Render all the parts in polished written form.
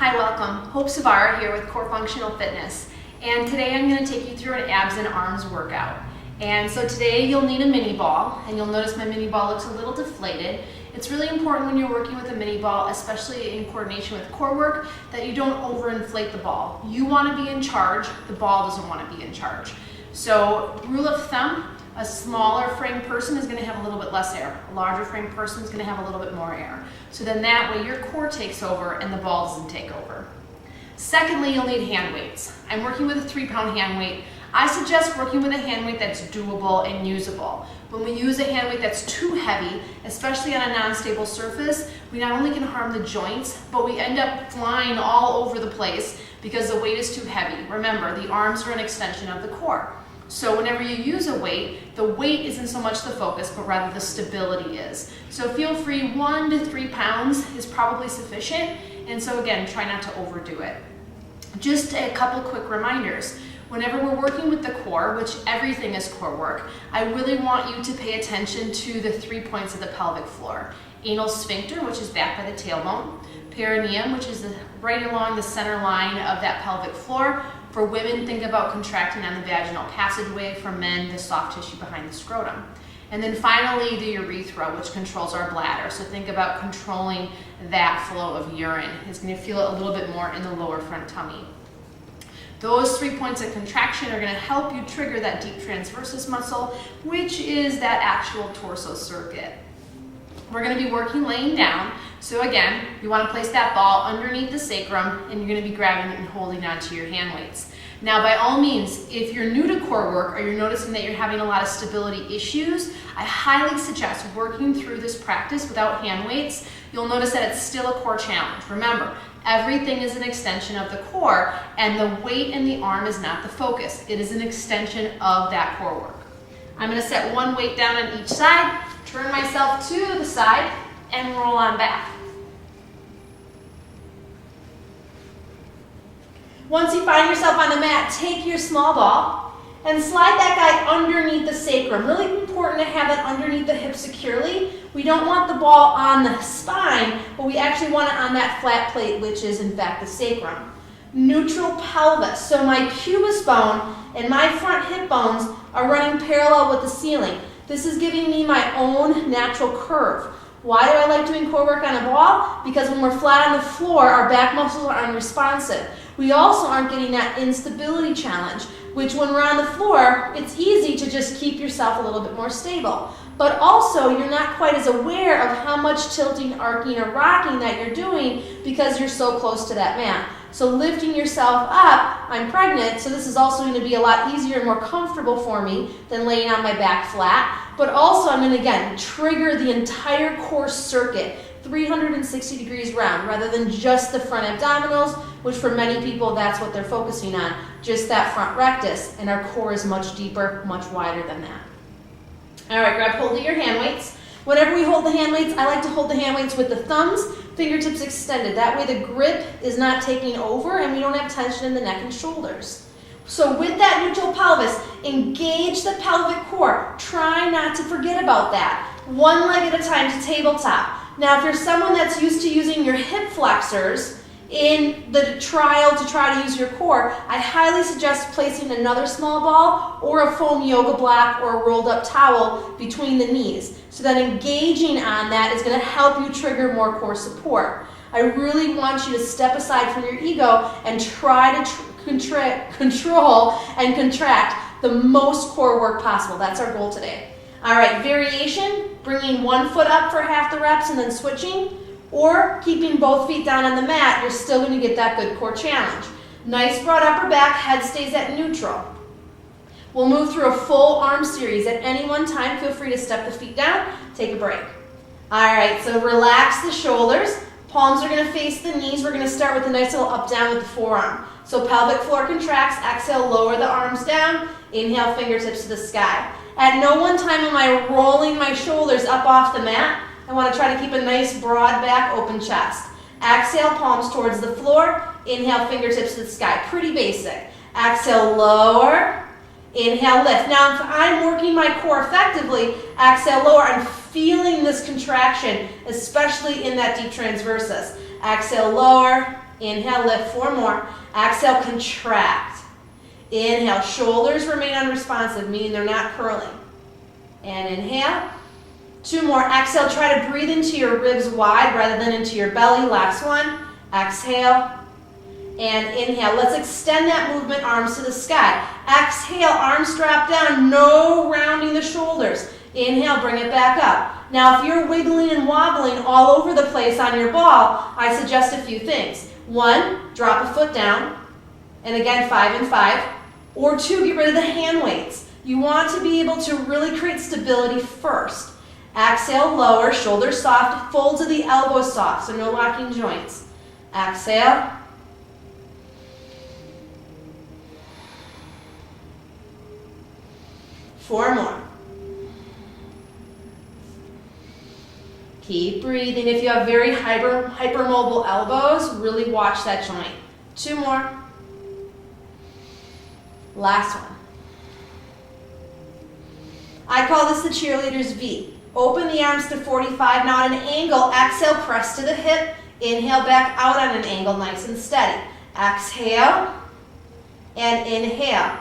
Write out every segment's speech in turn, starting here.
Hi, welcome. Hope Zvara here with Core Functional Fitness. And today I'm going to take you through an abs and arms workout. And so today you'll need a mini ball, and you'll notice my mini ball looks a little deflated. It's really important when you're working with a mini ball, especially in coordination with core work, that you don't overinflate the ball. You want to be in charge, the ball doesn't want to be in charge. So rule of thumb, a smaller frame person is going to have a little bit less air. A larger frame person is going to have a little bit more air. So then that way your core takes over and the ball doesn't take over. Secondly, you'll need hand weights. I'm working with a 3-pound hand weight. I suggest working with a hand weight that's doable and usable. When we use a hand weight that's too heavy, especially on a non-stable surface, we not only can harm the joints, but we end up flying all over the place because the weight is too heavy. Remember, the arms are an extension of the core. So whenever you use a weight, the weight isn't so much the focus, but rather the stability is. So feel free, 1 to 3 pounds is probably sufficient. And so again, try not to overdo it. Just a couple quick reminders. Whenever we're working with the core, which everything is core work, I really want you to pay attention to the 3 points of the pelvic floor. Anal sphincter, which is back by the tailbone. Perineum, which is right along the center line of that pelvic floor. For women, think about contracting on the vaginal passageway. For men, the soft tissue behind the scrotum. And then finally, the urethra, which controls our bladder. So think about controlling that flow of urine. It's going to feel it a little bit more in the lower front tummy. Those 3 points of contraction are going to help you trigger that deep transversus muscle, which is that actual torso circuit. We're going to be working laying down. So again, you want to place that ball underneath the sacrum, and you're going to be grabbing it and holding onto your hand weights. Now, by all means, if you're new to core work or you're noticing that you're having a lot of stability issues, I highly suggest working through this practice without hand weights. You'll notice that it's still a core challenge. Remember, everything is an extension of the core, and the weight in the arm is not the focus. It is an extension of that core work. I'm going to set one weight down on each side, turn myself to the side, and roll on back. Once you find yourself on the mat, take your small ball and slide that guy underneath the sacrum. Really important to have it underneath the hip securely. We don't want the ball on the spine, but we actually want it on that flat plate, which is in fact the sacrum. Neutral pelvis. So my pubis bone and my front hip bones are running parallel with the ceiling. This is giving me my own natural curve. Why do I like doing core work on a ball? Because when we're flat on the floor, our back muscles are unresponsive. We also aren't getting that instability challenge, which when we're on the floor, it's easy to just keep yourself a little bit more stable. But also, you're not quite as aware of how much tilting, arcing, or rocking that you're doing because you're so close to that mat. So lifting yourself up, I'm pregnant, so this is also going to be a lot easier and more comfortable for me than laying on my back flat. But also, I'm going to, again, trigger the entire core circuit, 360 degrees round, rather than just the front abdominals, which for many people, that's what they're focusing on, just that front rectus, and our core is much deeper, much wider than that. All right, grab hold of your hand weights. Whenever we hold the hand weights, I like to hold the hand weights with the thumbs, fingertips extended. That way the grip is not taking over and we don't have tension in the neck and shoulders. So with that neutral pelvis, engage the pelvic core. Try not to forget about that. One leg at a time to tabletop. Now, if you're someone that's used to using your hip flexors in the trial to try to use your core, I highly suggest placing another small ball or a foam yoga block or a rolled up towel between the knees. So that engaging on that is going to help you trigger more core support. I really want you to step aside from your ego and try to control and contract the most core work possible. That's our goal today. All right, variation, bringing one foot up for half the reps and then switching, or keeping both feet down on the mat, you're still going to get that good core challenge. Nice broad upper back, head stays at neutral. We'll move through a full arm series. At any one time, feel free to step the feet down, take a break. All right, so relax the shoulders. Palms are going to face the knees. We're going to start with a nice little up down with the forearm. So pelvic floor contracts, exhale, lower the arms down, inhale, fingertips to the sky. At no one time am I rolling my shoulders up off the mat. I want to try to keep a nice broad back, open chest. Exhale, palms towards the floor. Inhale, fingertips to the sky. Pretty basic. Exhale, lower. Inhale, lift. Now, if I'm working my core effectively, exhale, lower. I'm feeling this contraction, especially in that deep transversus. Exhale, lower. Inhale, lift. 4 more. Exhale, contract. Inhale, shoulders remain unresponsive, meaning they're not curling. And inhale. 2 more. Exhale, try to breathe into your ribs wide rather than into your belly. Last one. Exhale. And inhale. Let's extend that movement, arms to the sky. Exhale, arms drop down. No rounding the shoulders. Inhale, bring it back up. Now, if you're wiggling and wobbling all over the place on your ball, I suggest a few things. 1, drop a foot down. And again, 5 and 5. Or 2, get rid of the hand weights. You want to be able to really create stability first. Exhale, lower, shoulders soft, folds of the elbows soft, so no locking joints. Exhale. Four more. Keep breathing. If you have very hypermobile elbows, really watch that joint. 2 more. Last one. I call this the cheerleader's V. Open the arms to 45. Now at an angle, exhale, press to the hip. Inhale, back out on an angle, nice and steady. Exhale and inhale.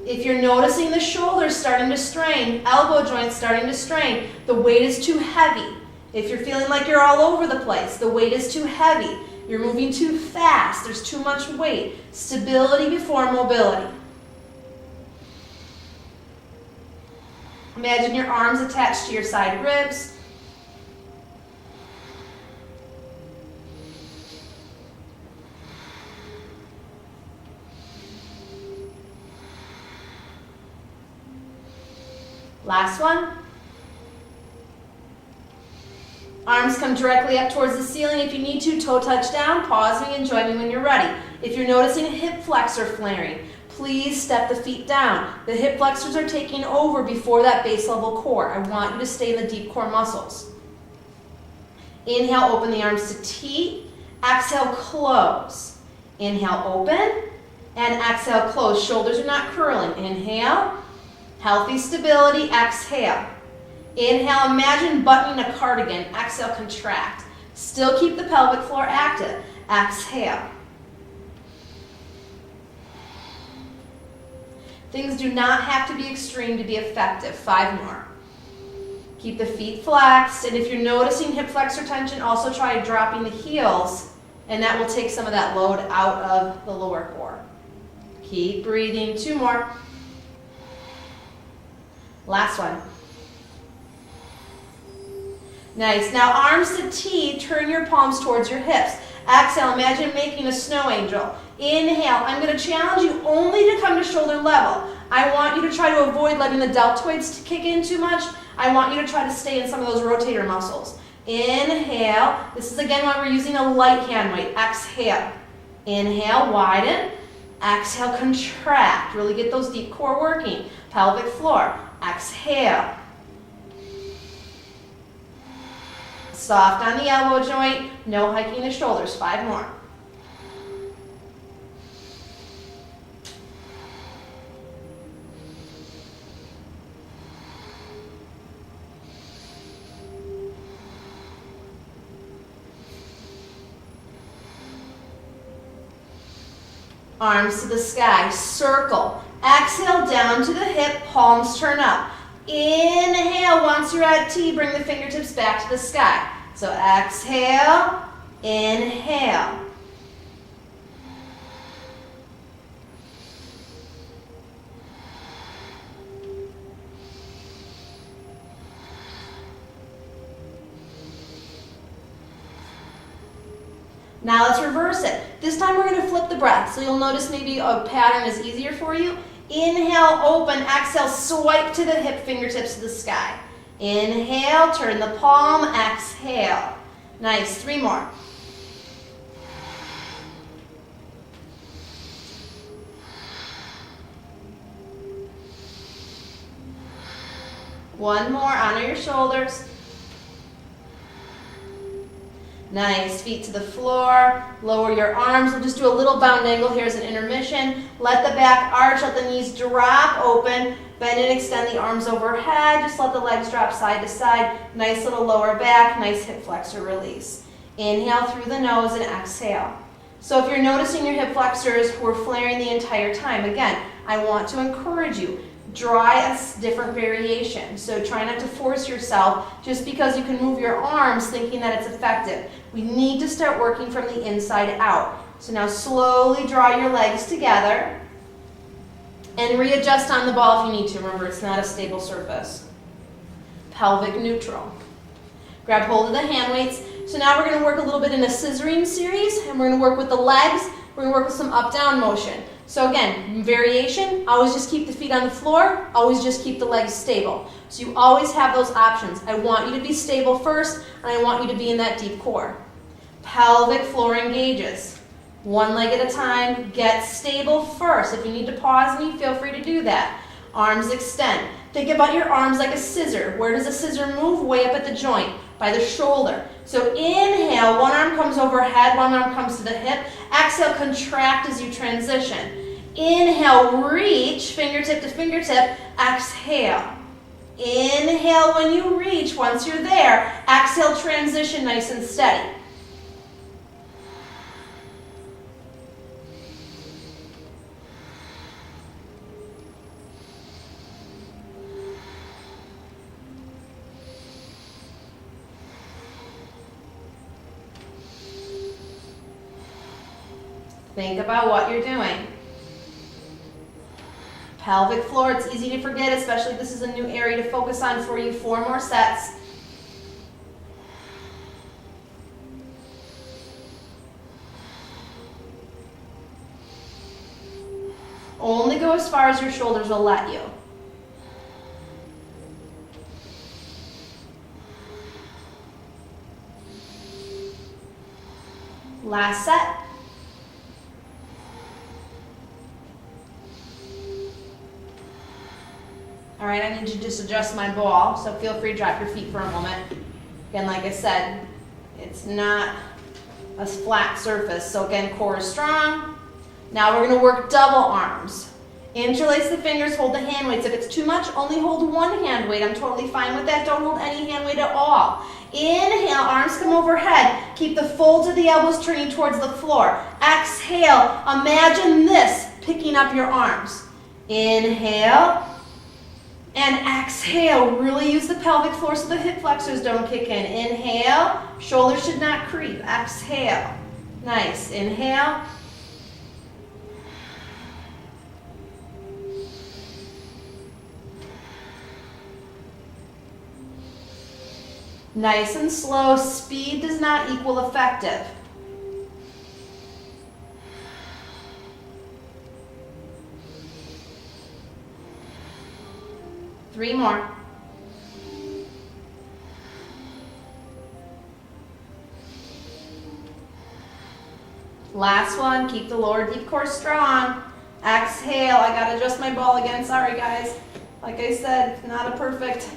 If you're noticing the shoulders starting to strain, elbow joints starting to strain, the weight is too heavy. If you're feeling like you're all over the place, the weight is too heavy. You're moving too fast, there's too much weight. Stability before mobility. Imagine your arms attached to your side ribs. Last one. Arms come directly up towards the ceiling. If you need to, toe touch down. Pause me and join me when you're ready. If you're noticing a hip flexor flaring, please step the feet down. The hip flexors are taking over before that base level core. I want you to stay in the deep core muscles. Inhale, open the arms to T. Exhale, close. Inhale, open. And exhale, close. Shoulders are not curling. Inhale. Healthy stability. Exhale. Inhale, imagine buttoning a cardigan. Exhale, contract. Still keep the pelvic floor active. Exhale. Things do not have to be extreme to be effective. 5 more. Keep the feet flexed, and if you're noticing hip flexor tension, also try dropping the heels, and that will take some of that load out of the lower core. Keep breathing. 2 more. Last one. Nice. Now arms to T, turn your palms towards your hips. Exhale, imagine making a snow angel. Inhale, I'm going to challenge you only to come to shoulder level. I want you to try to avoid letting the deltoids kick in too much. I want you to try to stay in some of those rotator muscles. Inhale. This is again why we're using a light hand weight. Exhale. Inhale, widen. Exhale, contract. Really get those deep core working. Pelvic floor. Exhale. Soft on the elbow joint. No hiking the shoulders. 5 more. Arms to the sky, circle. Exhale, down to the hip, palms turn up. Inhale, once you're at T, bring the fingertips back to the sky. So exhale, inhale. Now let's reverse it. This time we're going to flip the breath. So you'll notice maybe a pattern is easier for you. Inhale, open. Exhale, swipe to the hip, fingertips to the sky. Inhale, turn the palm. Exhale. Nice. 3 more. One more. Honor your shoulders. Nice, feet to the floor, lower your arms. We'll just do a little bound angle here as an intermission. Let the back arch, let the knees drop open. Bend and extend the arms overhead. Just let the legs drop side to side. Nice little lower back, nice hip flexor release. Inhale through the nose and exhale. So if you're noticing your hip flexors were flaring the entire time, again, I want to encourage you, try a different variation. So try not to force yourself just because you can move your arms thinking that it's effective. We need to start working from the inside out. So now slowly draw your legs together and readjust on the ball if you need to. Remember, it's not a stable surface. Pelvic neutral. Grab hold of the hand weights. So now we're going to work a little bit in a scissoring series, and we're going to work with the legs. We're going to work with some up-down motion. So again, variation, always just keep the feet on the floor, always just keep the legs stable. So you always have those options. I want you to be stable first, and I want you to be in that deep core. Pelvic floor engages. One leg at a time, get stable first. If you need to pause me, feel free to do that. Arms extend. Think about your arms like a scissor. Where does a scissor move? Way up at the joint, by the shoulder. So inhale, one arm comes overhead, one arm comes to the hip. Exhale, contract as you transition. Inhale, reach, fingertip to fingertip. Exhale. Inhale when you reach. Once you're there, exhale, transition nice and steady. Think about what you're doing. Pelvic floor, it's easy to forget, especially if this is a new area to focus on for you. 4 more sets. Only go as far as your shoulders will let you. Last set. All right, I need to just adjust my ball, so feel free to drop your feet for a moment. Again, like I said, it's not a flat surface, so again, core is strong. Now we're gonna work double arms. Interlace the fingers, hold the hand weights. If it's too much, only hold one hand weight. I'm totally fine with that. Don't hold any hand weight at all. Inhale, arms come overhead. Keep the folds of the elbows turning towards the floor. Exhale, imagine this, picking up your arms. Inhale. And exhale, really use the pelvic floor so the hip flexors don't kick in. Inhale, shoulders should not creep. Exhale, nice. Inhale. Nice and slow. Speed does not equal effective. Three more. Last one, keep the lower deep core strong. Exhale, I gotta adjust my ball again, sorry guys. Like I said, not a perfect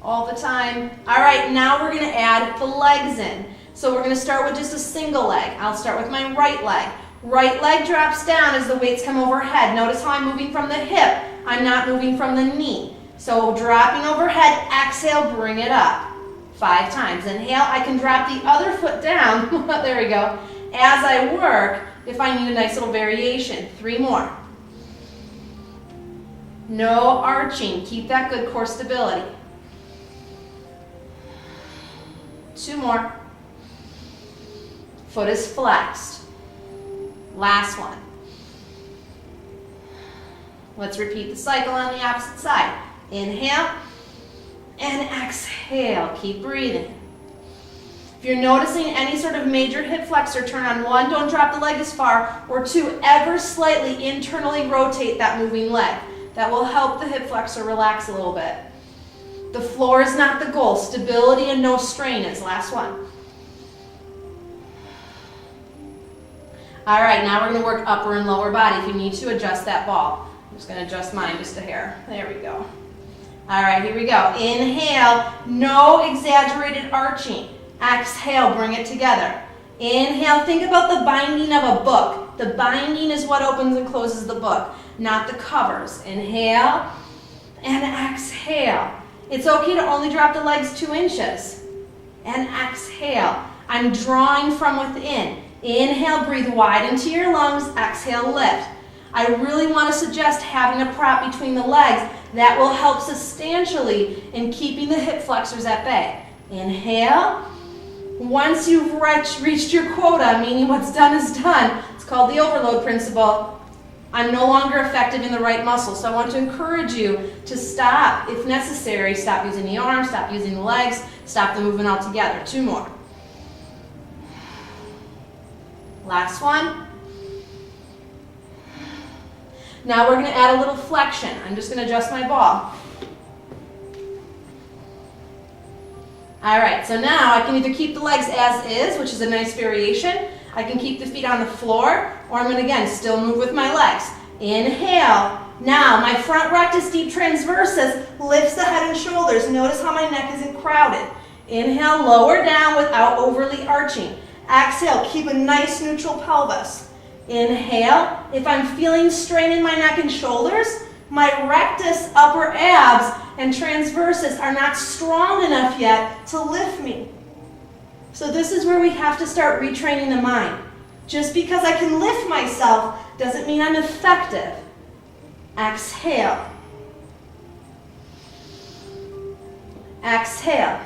all the time. All right, now we're gonna add the legs in. So we're gonna start with just a single leg. I'll start with my right leg. Right leg drops down as the weights come overhead. Notice how I'm moving from the hip. I'm not moving from the knee. So dropping overhead, exhale, bring it up. 5 times. Inhale, I can drop the other foot down. There we go. As I work, if I need a nice little variation. 3 more. No arching. Keep that good core stability. 2 more. Foot is flexed. Last one. Let's repeat the cycle on the opposite side. Inhale and exhale. Keep breathing. If you're noticing any sort of major hip flexor turn on, 1, don't drop the leg as far, or 2, ever slightly internally rotate that moving leg. That will help the hip flexor relax a little bit. The floor is not the goal. Stability and no strain is. Last one. All right, now we're going to work upper and lower body. If you need to, adjust that ball. I'm just going to adjust mine just a hair. There we go. All right, here we go. Inhale, no exaggerated arching. Exhale, bring it together. Inhale, think about the binding of a book. The binding is what opens and closes the book, not the covers. Inhale and exhale. It's okay to only drop the legs 2 inches. And exhale. I'm drawing from within. Inhale, breathe wide into your lungs. Exhale, lift. I really want to suggest having a prop between the legs. That will help substantially in keeping the hip flexors at bay. Inhale. Once you've reached your quota, meaning what's done is done, it's called the overload principle. I'm no longer effective in the right muscle, so I want to encourage you to stop, if necessary. Stop using the arms, stop using the legs, stop the movement altogether. 2 more. Last one. Now we're going to add a little flexion. I'm just going to adjust my ball. All right, so now I can either keep the legs as is, which is a nice variation. I can keep the feet on the floor, or I'm going to, again, still move with my legs. Inhale. Now, my front rectus deep transversus lifts the head and shoulders. Notice how my neck isn't crowded. Inhale, lower down without overly arching. Exhale, keep a nice neutral pelvis. Inhale. If I'm feeling strain in my neck and shoulders, my rectus, upper abs, and transversus are not strong enough yet to lift me. So this is where we have to start retraining the mind. Just because I can lift myself doesn't mean I'm effective. Exhale. Exhale.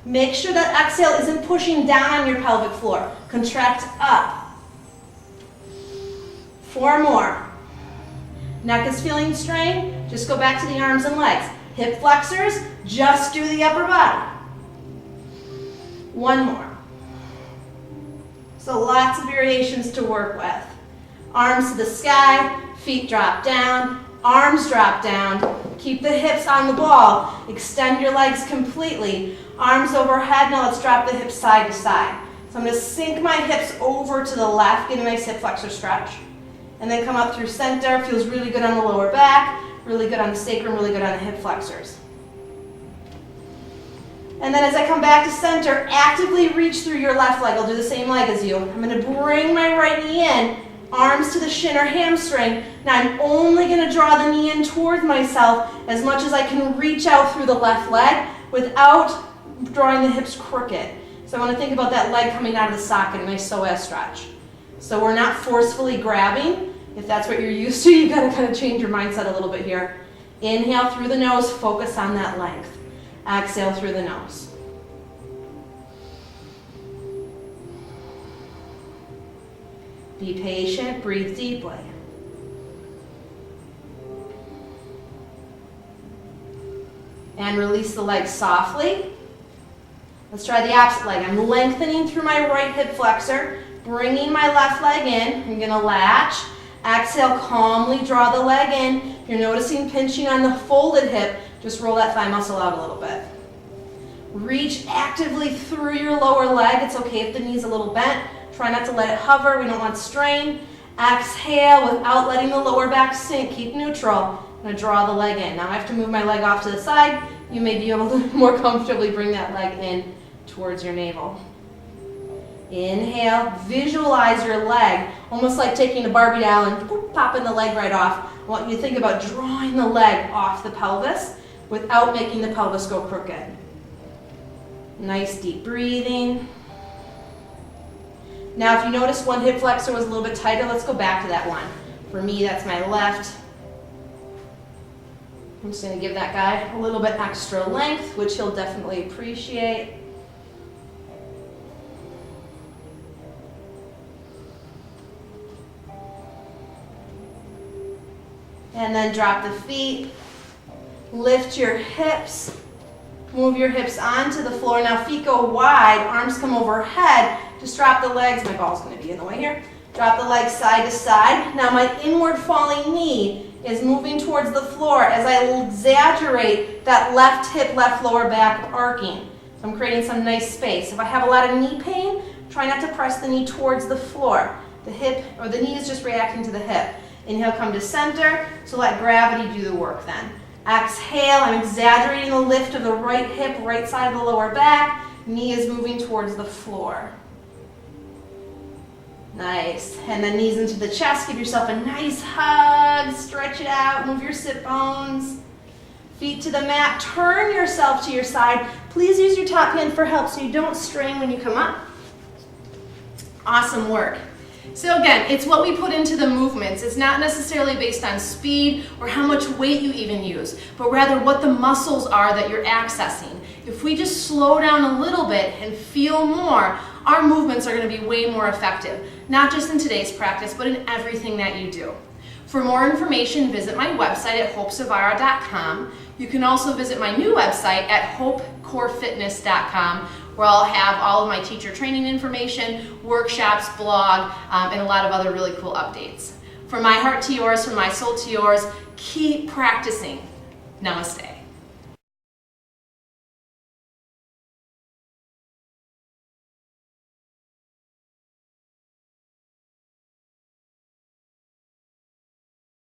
Make sure that exhale isn't pushing down on your pelvic floor. Contract up. 4 more. Neck is feeling strained, just go back to the arms and legs. Hip flexors, just do the upper body. 1 more. So lots of variations to work with. Arms to the sky, feet drop down, arms drop down. Keep the hips on the ball. Extend your legs completely. Arms overhead. Now let's drop the hips side to side. So I'm going to sink my hips over to the left, get a nice hip flexor stretch. And then come up through center. Feels really good on the lower back, really good on the sacrum, really good on the hip flexors. And then as I come back to center, actively reach through your left leg. I'll do the same leg as you. I'm going to bring my right knee in, arms to the shin or hamstring. Now I'm only going to draw the knee in towards myself as much as I can reach out through the left leg without drawing the hips crooked. So I want to think about that leg coming out of the socket, a nice psoas stretch. So we're not forcefully grabbing. If that's what you're used to, you've got to kind of change your mindset a little bit here. Inhale through the nose, focus on that length. Exhale through the nose. Be patient, breathe deeply. And release the legs softly. Let's try the opposite leg. I'm lengthening through my right hip flexor, bringing my left leg in. I'm going to latch. Exhale, calmly draw the leg in. If you're noticing pinching on the folded hip, just roll that thigh muscle out a little bit. Reach actively through your lower leg. It's okay if the knee's a little bent. Try not to let it hover. We don't want strain. Exhale without letting the lower back sink. Keep neutral. I'm going to draw the leg in. Now I have to move my leg off to the side. You may be able to more comfortably bring that leg in towards your navel. Inhale, visualize your leg, almost like taking a Barbie doll and boop, popping the leg right off. I want you to think about drawing the leg off the pelvis without making the pelvis go crooked. Nice deep breathing. Now if you notice one hip flexor was a little bit tighter, let's go back to that one. For me, that's my left. I'm just going to give that guy a little bit extra length, which he'll definitely appreciate. And then drop the feet, lift your hips, move your hips onto the floor. Now feet go wide, arms come overhead. Just drop the legs. My ball's going to be in the way here. Drop the legs side to side. Now my inward falling knee is moving towards the floor as I exaggerate that left hip, left lower back arcing. So I'm creating some nice space. If I have a lot of knee pain, try not to press the knee towards the floor. The hip or the knee is just reacting to the hip. Inhale, come to center, so let gravity do the work then. Exhale, I'm exaggerating the lift of the right hip, right side of the lower back. Knee is moving towards the floor. Nice. And then knees into the chest. Give yourself a nice hug. Stretch it out. Move your sit bones. Feet to the mat. Turn yourself to your side. Please use your top hand for help so you don't strain when you come up. Awesome work. So again, it's what we put into the movements. It's not necessarily based on speed or how much weight you even use, but rather what the muscles are that you're accessing. If we just slow down a little bit and feel more, our movements are going to be way more effective, not just in today's practice, but in everything that you do. For more information, visit my website at hopezvara.com. You can also visit my new website at hopecorefitness.com, where I'll have all of my teacher training information, workshops, blog, and a lot of other really cool updates. From my heart to yours, from my soul to yours, keep practicing. Namaste.